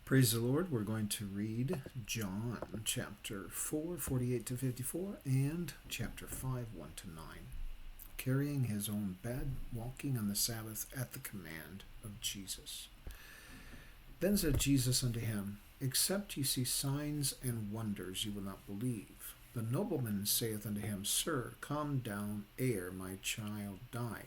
Praise the Lord. We're going to read John chapter 4, 48 to 54, and chapter 5, 1 to 9. Carrying his own bed, walking on the Sabbath at the command of Jesus. Then said Jesus unto him, Except ye see signs and wonders, ye will not believe. The nobleman saith unto him, Sir, come down ere my child die.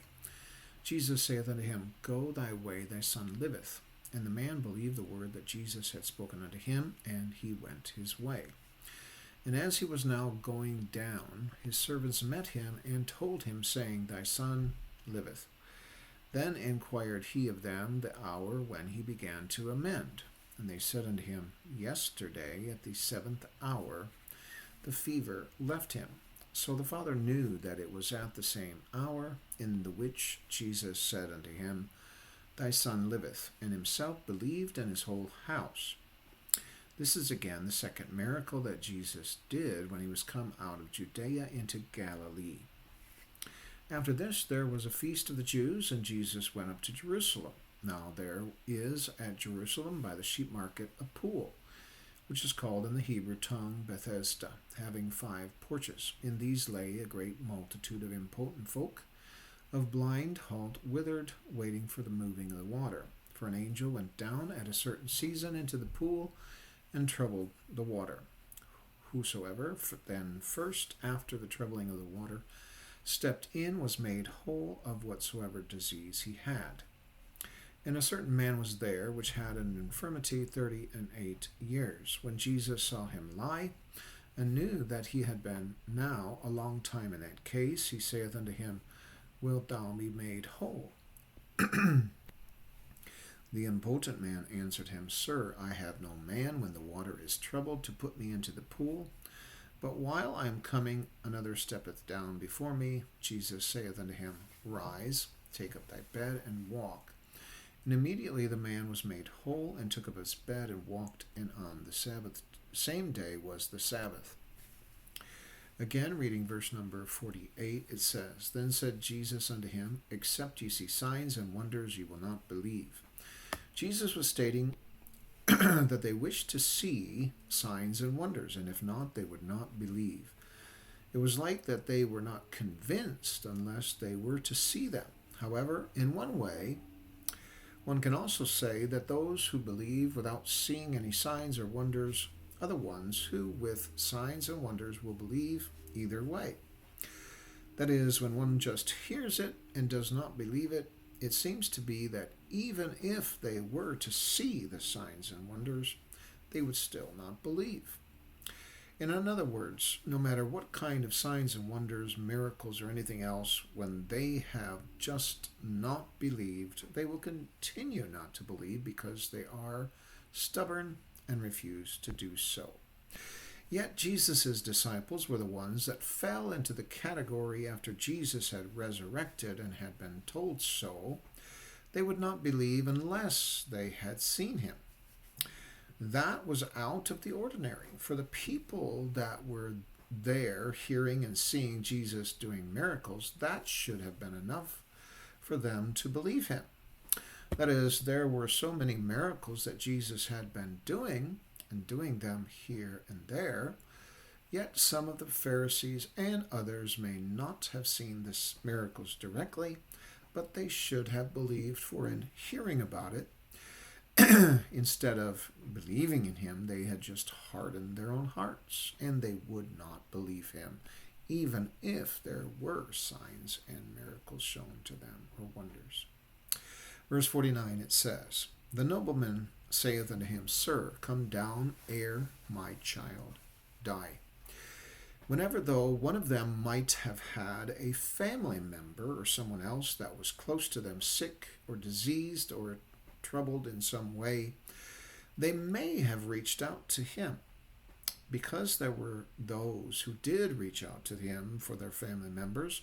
Jesus saith unto him, Go thy way, thy son liveth. And the man believed the word that Jesus had spoken unto him, and he went his way. And as he was now going down, his servants met him, and told him, saying, Thy son liveth. Then inquired he of them the hour when he began to amend. And they said unto him, Yesterday at the 7th hour the fever left him. So the father knew that it was at the same hour in the which Jesus said unto him, Thy son liveth, and himself believed, and his whole house. This is again the second miracle that Jesus did when he was come out of Judea into Galilee. After this there was a feast of the Jews, and Jesus went up to Jerusalem. Now there is at Jerusalem by the sheep market a pool, which is called in the Hebrew tongue Bethesda, having 5 porches. In these lay a great multitude of impotent folk, of blind, halt, withered, waiting for the moving of the water. For an angel went down at a certain season into the pool, and troubled the water. Whosoever then first, after the troubling of the water, stepped in was made whole of whatsoever disease he had. And a certain man was there, which had an infirmity 38 years. When Jesus saw him lie, and knew that he had been now a long time in that case, he saith unto him, Wilt thou be made whole? The impotent man answered him, Sir, I have no man when the water is troubled to put me into the pool. But while I am coming, another steppeth down before me. Jesus saith unto him, Rise, take up thy bed, and walk. And immediately the man was made whole, and took up his bed, and walked. And on the Sabbath, same day was the Sabbath. Again, reading verse number 48, it says, Then said Jesus unto him, Except ye see signs and wonders, ye will not believe. Jesus was stating that they wished to see signs and wonders, and if not, they would not believe. It was like that they were not convinced unless they were to see them. However, in one way, one can also say that those who believe without seeing any signs or wonders are the ones who, with signs and wonders, will believe either way. That is, when one just hears it and does not believe it, it seems to be that even if they were to see the signs and wonders, they would still not believe. In other words, no matter what kind of signs and wonders, miracles, or anything else, when they have just not believed, they will continue not to believe because they are stubborn and refused to do so. Yet Jesus' disciples were the ones that fell into the category after Jesus had resurrected and had been told so. They would not believe unless they had seen him. That was out of the ordinary. For the people that were there hearing and seeing Jesus doing miracles, that should have been enough for them to believe him. That is, there were so many miracles that Jesus had been doing, and doing them here and there, yet some of the Pharisees and others may not have seen the miracles directly, but they should have believed, for in hearing about it, instead of believing in him, they had just hardened their own hearts, and they would not believe him, even if there were signs and miracles shown to them, or wonders. Verse 49, it says, The nobleman saith unto him, Sir, come down ere my child die. Whenever, though, one of them might have had a family member or someone else that was close to them sick or diseased or troubled in some way, they may have reached out to him. Because there were those who did reach out to him for their family members,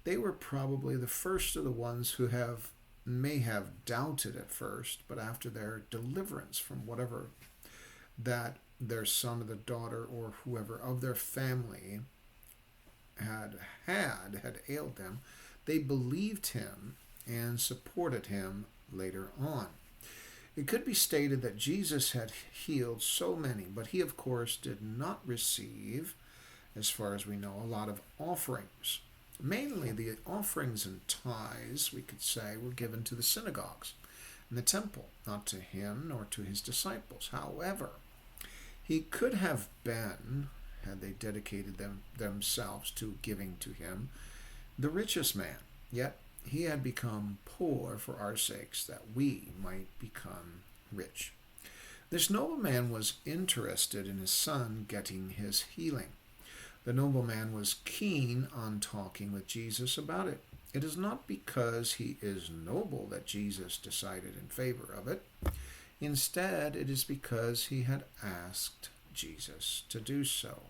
they were probably the first of the ones who may have doubted at first, but after their deliverance from whatever that their son or the daughter or whoever of their family had ailed them, they believed him and supported him later on. It could be stated that Jesus had healed so many, but he, of course, did not receive, as far as we know, a lot of offerings. Mainly the offerings and tithes, we could say, were given to the synagogues and the temple, not to him nor to his disciples. However, he could have been, had they dedicated themselves to giving to him, the richest man. Yet he had become poor for our sakes, that we might become rich. This nobleman was interested in his son getting his healing. The nobleman was keen on talking with Jesus about it. It is not because he is noble that Jesus decided in favor of it. Instead, it is because he had asked Jesus to do so.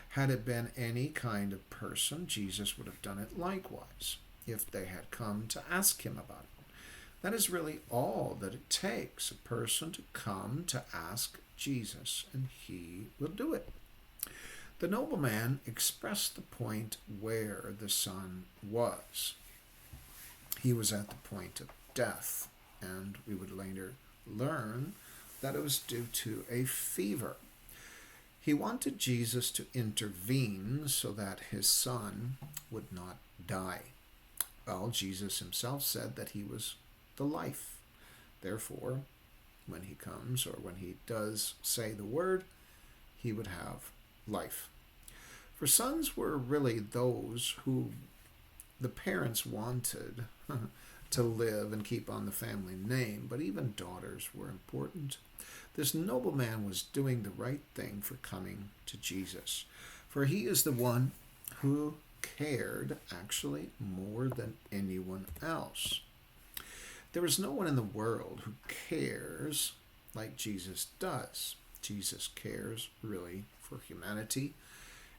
Had it been any kind of person, Jesus would have done it likewise, if they had come to ask him about it. That is really all that it takes, a person to come to ask Jesus, and he will do it. The nobleman expressed the point where the son was. He was at the point of death, and we would later learn that it was due to a fever. He wanted Jesus to intervene so that his son would not die. Well, Jesus himself said that he was the life. Therefore, when he comes, or when he does say the word, he would have life. For sons were really those who the parents wanted to live and keep on the family name, but even daughters were important. This nobleman was doing the right thing for coming to Jesus, for he is the one who cared actually more than anyone else. There is no one in the world who cares like Jesus does. Jesus cares really for humanity,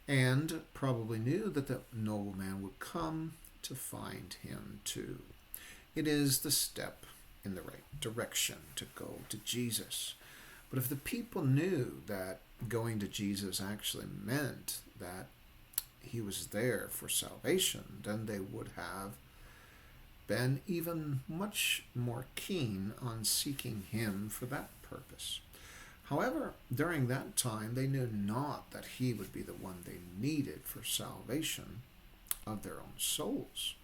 and probably knew that the nobleman would come to find him too. It is the step in the right direction to go to Jesus. But if the people knew that going to Jesus actually meant that he was there for salvation, then they would have been even much more keen on seeking him for that purpose. However, during that time, they knew not that he would be the one they needed for salvation of their own souls.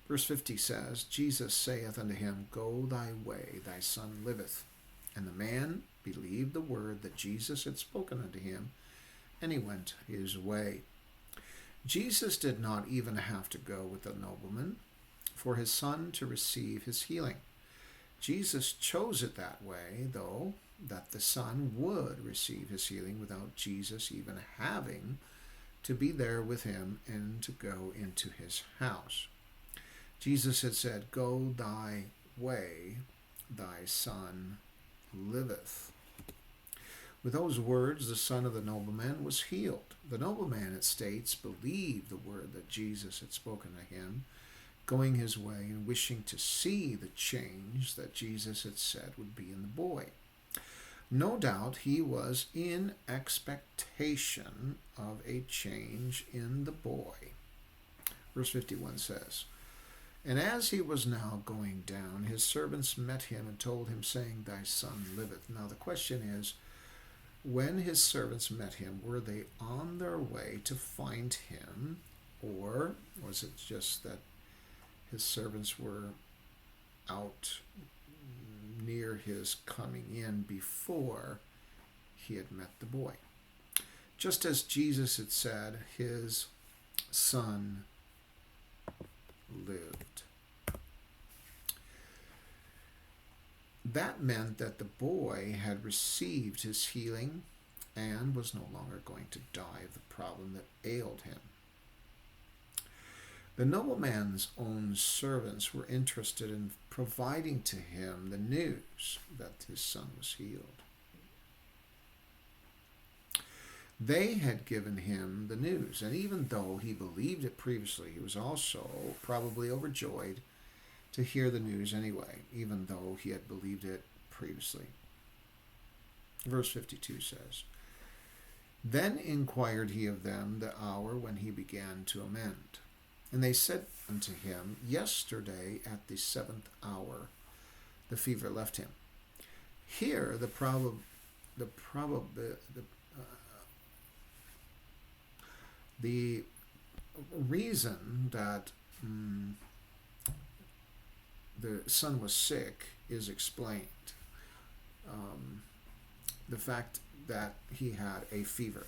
Verse 50 says, Jesus saith unto him, Go thy way, thy son liveth. And the man believed the word that Jesus had spoken unto him, and he went his way. Jesus did not even have to go with the nobleman for his son to receive his healing. Jesus chose it that way, though, that the son would receive his healing without Jesus even having to be there with him and to go into his house. Jesus had said, Go thy way, thy son liveth. With those words, the son of the nobleman was healed. The nobleman, it states, believed the word that Jesus had spoken to him, going his way and wishing to see the change that Jesus had said would be in the boy. No doubt he was in expectation of a change in the boy. Verse 51 says, And as he was now going down, his servants met him and told him, saying, Thy son liveth. Now the question is, when his servants met him, were they on their way to find him, or was it just that his servants were out near his coming in before he had met the boy? Just as Jesus had said, his son lived. That meant that the boy had received his healing and was no longer going to die of the problem that ailed him. The nobleman's own servants were interested in providing to him the news that his son was healed. They had given him the news, and even though he believed it previously, he was also probably overjoyed to hear the news anyway, even though he had believed it previously. Verse 52 says, Then inquired he of them the hour when he began to amend. And they said unto him, Yesterday at the 7th hour the fever left him. Here, the probab the reason that the son was sick is explained. The fact that he had a fever,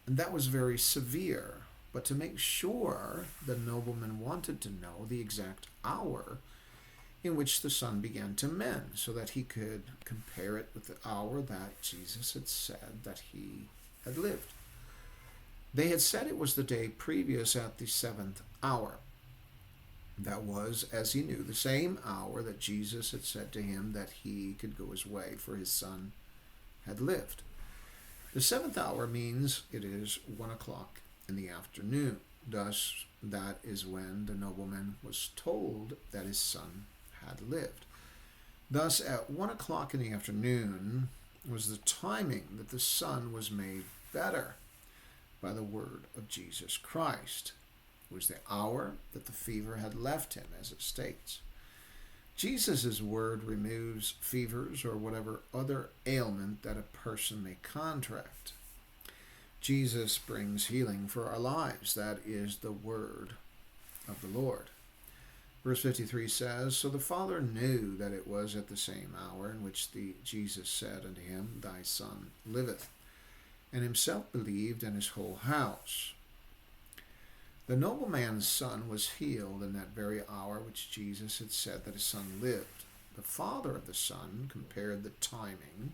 and that was very severe. But to make sure, the nobleman wanted to know the exact hour in which the son began to mend, so that he could compare it with the hour that Jesus had said that he had lived. They had said it was the day previous at the 7th hour. That was, as he knew, the same hour that Jesus had said to him that he could go his way, for his son had lived. The 7th hour means it is 1 o'clock in the afternoon. Thus, that is when the nobleman was told that his son had lived. Thus, at 1 o'clock in the afternoon was the timing that the son was made better by the word of Jesus Christ. It was the hour that the fever had left him, as it states. Jesus' word removes fevers or whatever other ailment that a person may contract. Jesus brings healing for our lives. That is the word of the Lord. Verse 53 says, So the Father knew that it was at the same hour in which Jesus said unto him, Thy son liveth. And himself believed, and his whole house. The nobleman's son was healed in that very hour which Jesus had said that his son lived. The father of the son compared the timing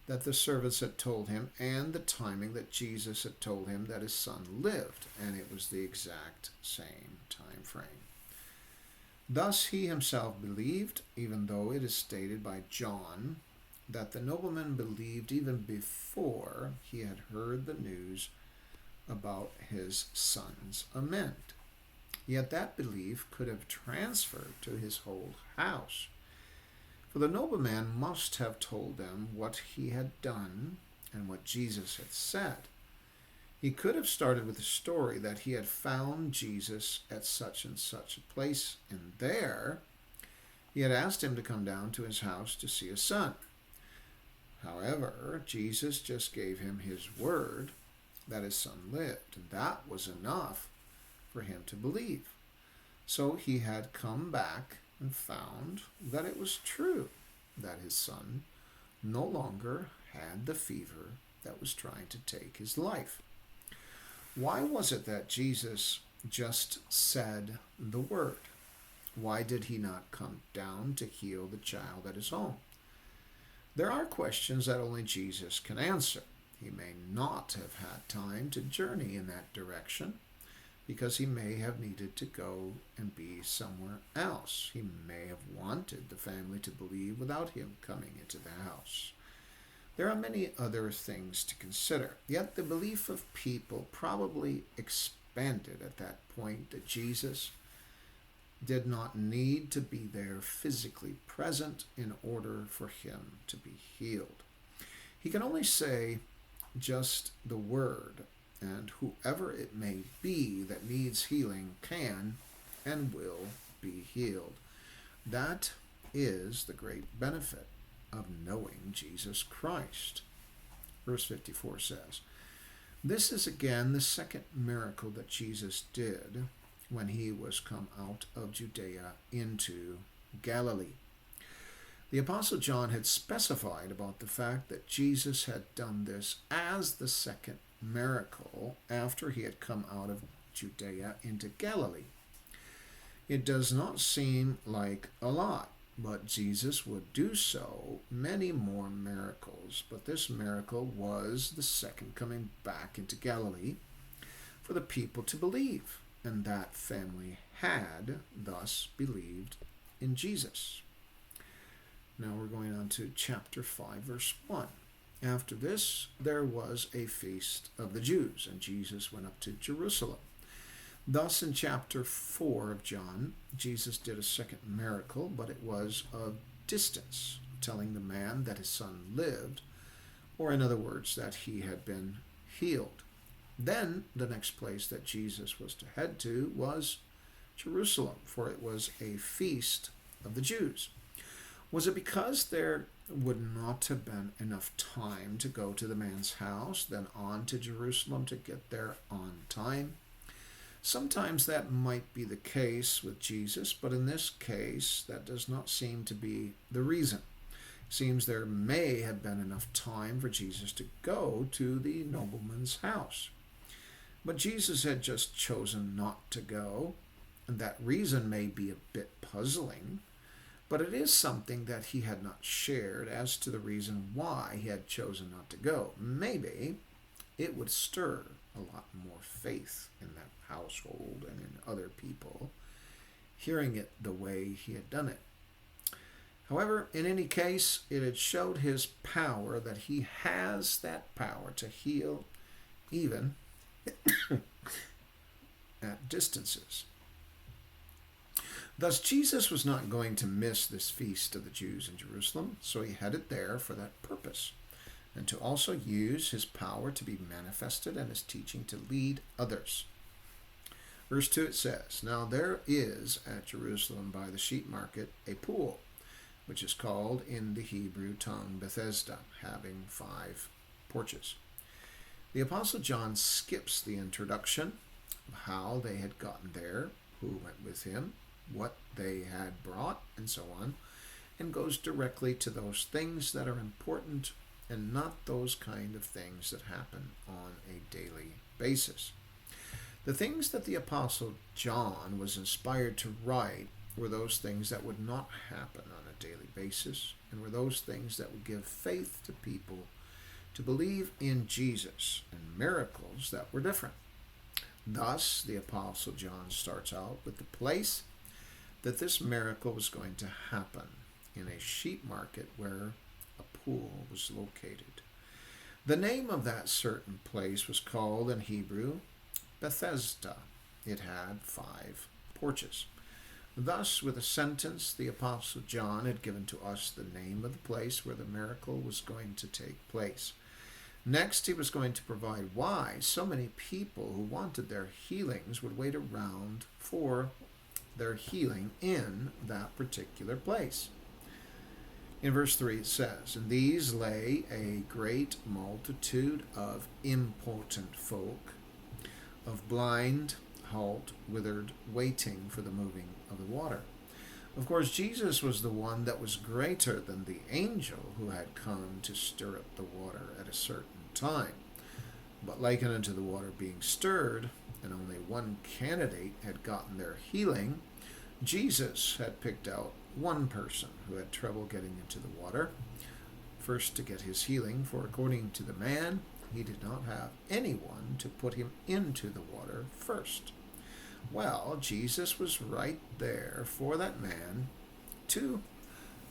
that the servants had told him and the timing that Jesus had told him that his son lived, and it was the exact same time frame. Thus he himself believed, even though it is stated by John that the nobleman believed even before he had heard the news about his son's amend. Yet that belief could have transferred to his whole house. For the nobleman must have told them what he had done and what Jesus had said. He could have started with the story that he had found Jesus at such and such a place, and there he had asked him to come down to his house to see his son. However, Jesus just gave him his word that his son lived, and that was enough for him to believe. So he had come back and found that it was true that his son no longer had the fever that was trying to take his life. Why was it that Jesus just said the word? Why did he not come down to heal the child at his home? There are questions that only Jesus can answer. He may not have had time to journey in that direction because he may have needed to go and be somewhere else. He may have wanted the family to believe without him coming into the house. There are many other things to consider. Yet the belief of people probably expanded at that point that Jesus did not need to be there physically present in order for him to be healed. He can only say just the word, and whoever it may be that needs healing can and will be healed. That is the great benefit of knowing Jesus Christ. Verse 54 says, This is again the second miracle that Jesus did when he was come out of Judea into Galilee. The Apostle John had specified about the fact that Jesus had done this as the second miracle after he had come out of Judea into Galilee. It does not seem like a lot, but Jesus would do so many more miracles. But this miracle was the second coming back into Galilee for the people to believe, and that family had thus believed in Jesus. Now we're going on to chapter 5, verse 1. After this, there was a feast of the Jews, and Jesus went up to Jerusalem. Thus, in chapter 4 of John, Jesus did a second miracle, but it was of distance, telling the man that his son lived, or in other words, that he had been healed. Then, the next place that Jesus was to head to was Jerusalem, for it was a feast of the Jews. Was it because there would not have been enough time to go to the man's house, then on to Jerusalem to get there on time? Sometimes that might be the case with Jesus, but in this case, that does not seem to be the reason. It seems there may have been enough time for Jesus to go to the nobleman's house. But Jesus had just chosen not to go, and that reason may be a bit puzzling, but it is something that he had not shared as to the reason why he had chosen not to go. Maybe it would stir a lot more faith in that household and in other people, hearing it the way he had done it. However, in any case, it had showed his power, that he has that power to heal even at distances. Thus, Jesus was not going to miss this feast of the Jews in Jerusalem, so he headed there for that purpose, and to also use his power to be manifested and his teaching to lead others. Verse 2, it says, "Now there is at Jerusalem by the sheep market a pool, which is called in the Hebrew tongue Bethesda, having 5 porches." The Apostle John skips the introduction of how they had gotten there, who went with him, what they had brought, and so on, and goes directly to those things that are important and not those kind of things that happen on a daily basis. The things that the Apostle John was inspired to write were those things that would not happen on a daily basis, and were those things that would give faith to people to believe in Jesus, and miracles that were different. Thus, the Apostle John starts out with the place that this miracle was going to happen, in a sheep market where a pool was located. The name of that certain place was called in Hebrew Bethesda. It had 5 porches. Thus, with a sentence, the Apostle John had given to us the name of the place where the miracle was going to take place. Next, he was going to provide why so many people who wanted their healings would wait around for their healing in that particular place. In verse 3 it says, "In these lay a great multitude of impotent folk, of blind, halt, withered, waiting for the moving of the water." Of course, Jesus was the one that was greater than the angel who had come to stir up the water at a certain time. But likened unto the water being stirred, and only one candidate had gotten their healing, Jesus had picked out one person who had trouble getting into the water, first to get his healing, for according to the man, he did not have anyone to put him into the water first. Well, Jesus was right there for that man to,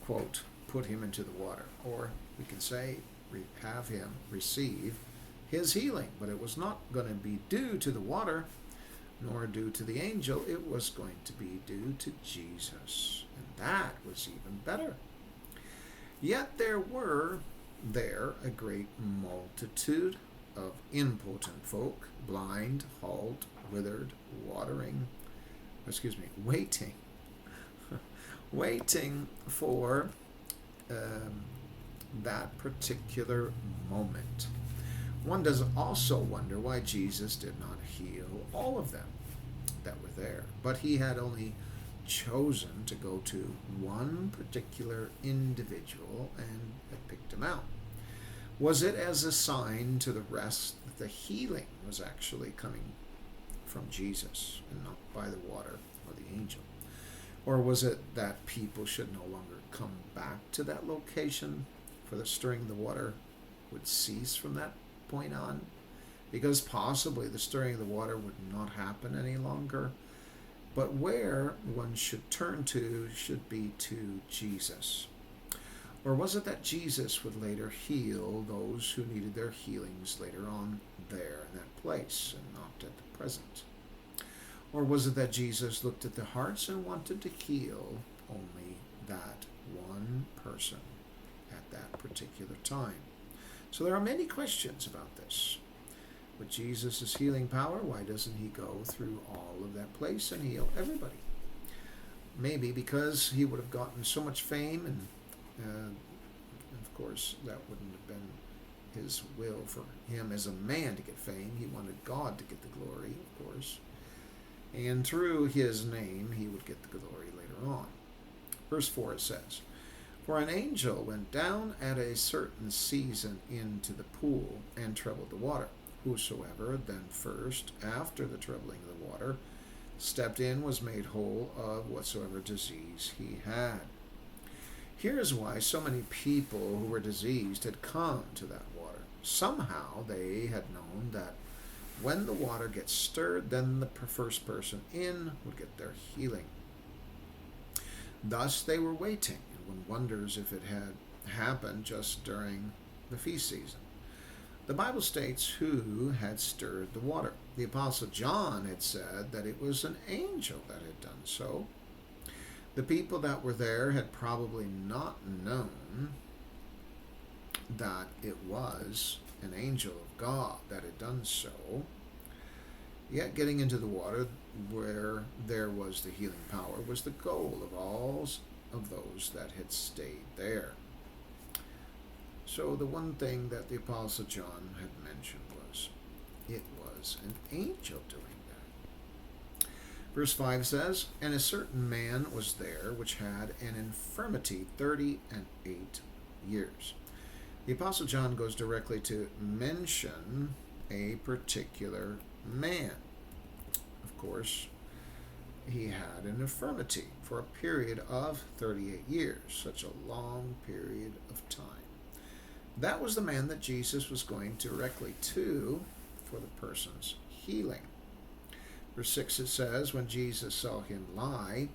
quote, put him into the water, or we can say, have him receive his healing. But it was not going to be due to the water, nor due to the angel. It was going to be due to Jesus. And that was even better. Yet there were there a great multitude of impotent folk, blind, halt, withered, waiting for that particular moment. One does also wonder why Jesus did not heal all of them that were there, but he had only chosen to go to one particular individual and had picked him out. Was it as a sign to the rest that the healing was actually coming from Jesus and not by the water or the angel? Or was it that people should no longer come back to that location, for the stirring of the water would cease from that point on? Because possibly the stirring of the water would not happen any longer. But where one should turn to should be to Jesus. Or was it that Jesus would later heal those who needed their healings later on there in that place and not at the present? Or was it that Jesus looked at the hearts and wanted to heal only that one person at that particular time? So there are many questions about this. With Jesus' healing power, why doesn't he go through all of that place and heal everybody? Maybe because he would have gotten so much fame and And of course, that wouldn't have been his will for him as a man to get fame. He wanted God to get the glory, of course. And through his name, he would get the glory later on. Verse 4 it says, "For an angel went down at a certain season into the pool and troubled the water. Whosoever then first, after the troubling of the water, stepped in was made whole of whatsoever disease he had." Here is why so many people who were diseased had come to that water. Somehow they had known that when the water gets stirred, then the first person in would get their healing. Thus they were waiting, and one wonders if it had happened just during the feast season. The Bible states who had stirred the water. The Apostle John had said that it was an angel that had done so. The people that were there had probably not known that it was an angel of God that had done so. Yet getting into the water where there was the healing power was the goal of all of those that had stayed there. So the one thing that the Apostle John had mentioned was it was an angel doing that. Verse 5 says, "And a certain man was there which had an infirmity 38 years." The Apostle John goes directly to mention a particular man. Of course, he had an infirmity for a period of 38 years, such a long period of time. That was the man that Jesus was going directly to for the person's healing. Verse 6 it says, "When Jesus saw him lie,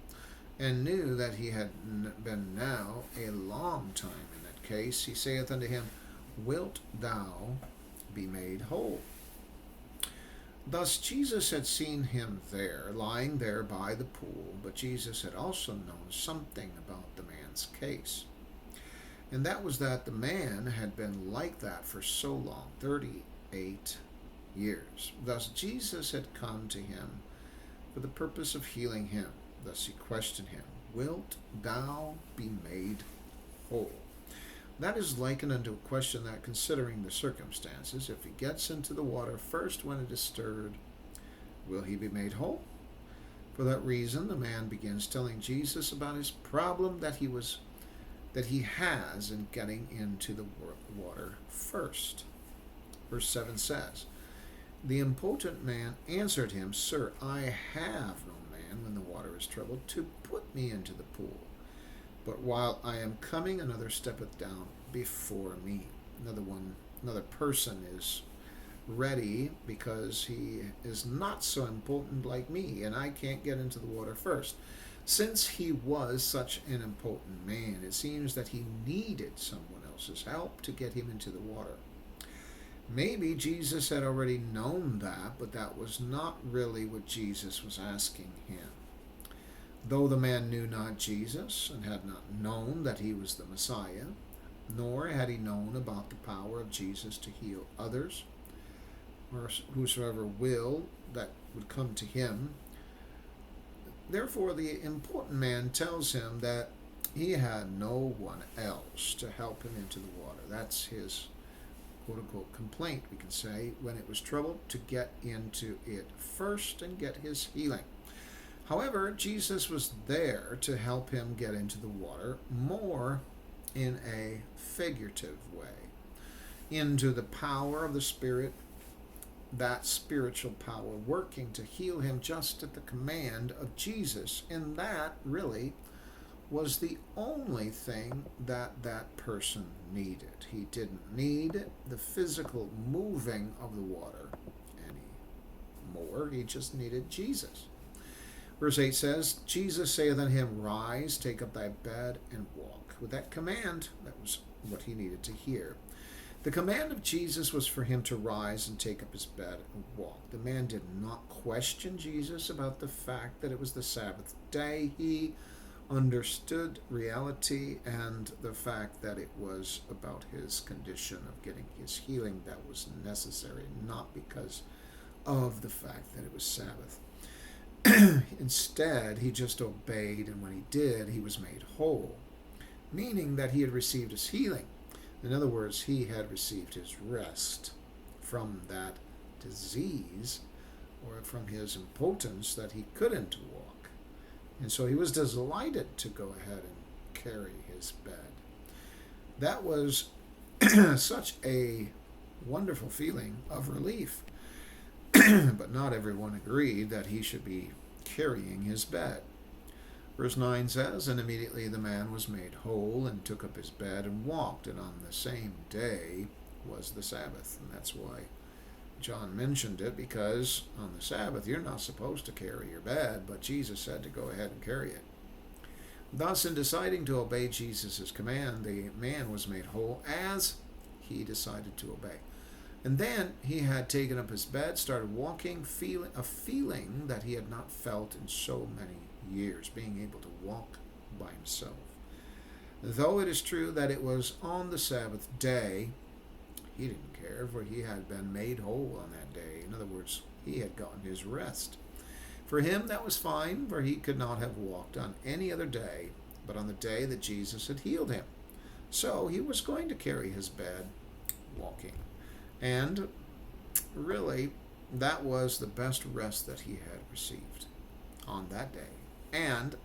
and knew that he had been now a long time in that case, he saith unto him, Wilt thou be made whole?" Thus Jesus had seen him there, lying there by the pool, but Jesus had also known something about the man's case. And that was that the man had been like that for so long, 38 years. Thus Jesus had come to him for the purpose of healing him. Thus he questioned him, "Wilt thou be made whole?" That is likened unto a question that, considering the circumstances, if he gets into the water first when it is stirred, will he be made whole? For that reason, the man begins telling Jesus about his problem that he has in getting into the water first. Verse 7 says, "The impotent man answered him, Sir, I have no man when the water is troubled to put me into the pool. But while I am coming, another steppeth down before me." Another person is ready because he is not so impotent like me, and I can't get into the water first. Since he was such an impotent man, it seems that he needed someone else's help to get him into the water. Maybe Jesus had already known that, but that was not really what Jesus was asking him. Though the man knew not Jesus and had not known that he was the Messiah, nor had he known about the power of Jesus to heal others, or whosoever will that would come to him. Therefore, the important man tells him that he had no one else to help him into the water. That's his quote-unquote complaint, we can say, when it was troubled, to get into it first and get his healing. However, Jesus was there to help him get into the water more in a figurative way, into the power of the Spirit, that spiritual power working to heal him just at the command of Jesus. And that really was the only thing that that person needed. He didn't need the physical moving of the water anymore. He just needed Jesus. Verse 8 says, "Jesus saith unto him, Rise, take up thy bed, and walk." With that command, that was what he needed to hear. The command of Jesus was for him to rise and take up his bed and walk. The man did not question Jesus about the fact that it was the Sabbath day. He understood reality and the fact that it was about his condition of getting his healing that was necessary, not because of the fact that it was Sabbath. Instead, he just obeyed, and when he did, he was made whole. meaning that he had received his healing. In other words, he had received his rest from that disease, or from his impotence that he couldn't walk. And so he was delighted to go ahead and carry his bed. That was such a wonderful feeling of relief. But not everyone agreed that he should be carrying his bed. Verse 9 says, "And immediately the man was made whole, and took up his bed and walked. And on the same day was the Sabbath." And that's why John mentioned it, because on the Sabbath you're not supposed to carry your bed, but Jesus said to go ahead and carry it. Thus, in deciding to obey Jesus' command, the man was made whole as he decided to obey. And then he had taken up his bed, started walking, feeling a feeling that he had not felt in so many years, being able to walk by himself. Though it is true that it was on the Sabbath day, he didn't care, for he had been made whole on that day. In other words, he had gotten his rest. For him, that was fine, for he could not have walked on any other day but on the day that Jesus had healed him. So he was going to carry his bed walking. And really, that was the best rest that he had received on that day. And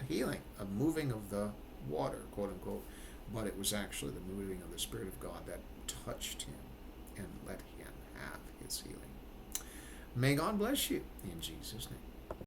a healing, a moving of the water, quote unquote, but it was actually the moving of the Spirit of God that touched him and let him have his healing. May God bless you in Jesus' name.